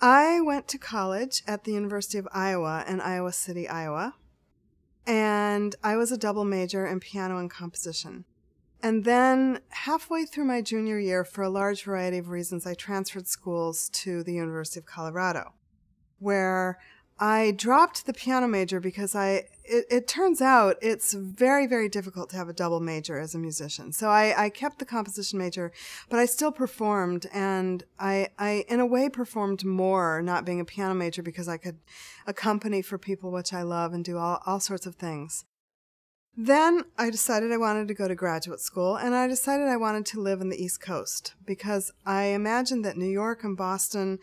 I went to college at the University of Iowa in Iowa City, Iowa, and I was a double major in piano and composition. And then halfway through my junior year, for a large variety of reasons, I transferred schools to the University of Colorado, where I dropped the piano major because it turns out it's very, very difficult to have a double major as a musician. So I kept the composition major, but I still performed, and I in a way performed more not being a piano major because I could accompany for people, which I love, and do all sorts of things. Then I decided I wanted to go to graduate school, and I decided I wanted to live in the East Coast because I imagined that New York and Boston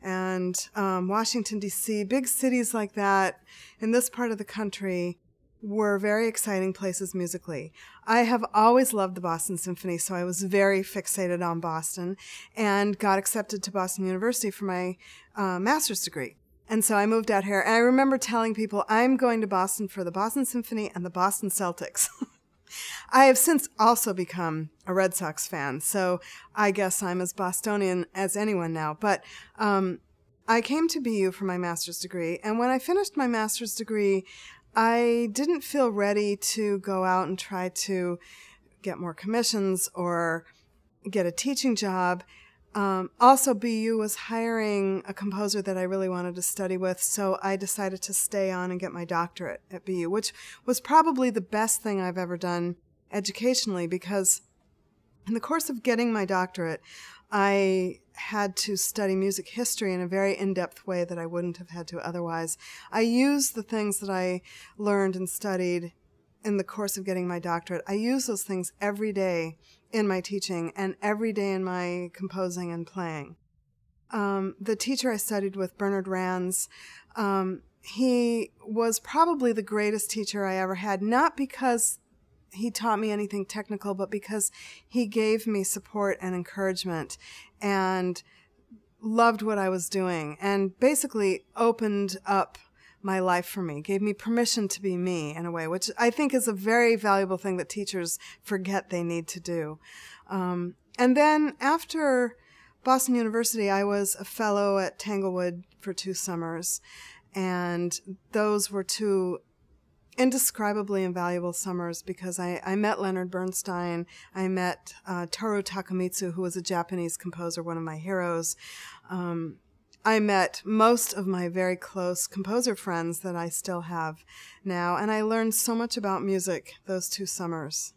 and Washington, D.C., big cities like that in this part of the country were very exciting places musically. I have always loved the Boston Symphony, so I was very fixated on Boston and got accepted to Boston University for my master's degree. And so I moved out here, and I remember telling people, I'm going to Boston for the Boston Symphony and the Boston Celtics. I have since also become a Red Sox fan, so I guess I'm as Bostonian as anyone now. But I came to BU for my master's degree, and when I finished my master's degree, I didn't feel ready to go out and try to get more commissions or get a teaching job. Also, BU was hiring a composer that I really wanted to study with, so I decided to stay on and get my doctorate at BU, which was probably the best thing I've ever done educationally, because in the course of getting my doctorate, I had to study music history in a very in-depth way that I wouldn't have had to otherwise. I used the things that I learned and studied in the course of getting my doctorate. I use those things every day in my teaching and every day in my composing and playing. The teacher I studied with, Bernard Rands, he was probably the greatest teacher I ever had, not because he taught me anything technical, but because he gave me support and encouragement and loved what I was doing and basically opened up my life for me, gave me permission to be me in a way, which I think is a very valuable thing that teachers forget they need to do. And then after Boston University, I was a fellow at Tanglewood for 2 summers, and those were 2 indescribably invaluable summers because I met Leonard Bernstein, I met Toru Takemitsu, who was a Japanese composer, one of my heroes. I met most of my very close composer friends that I still have now, and I learned so much about music those 2 summers.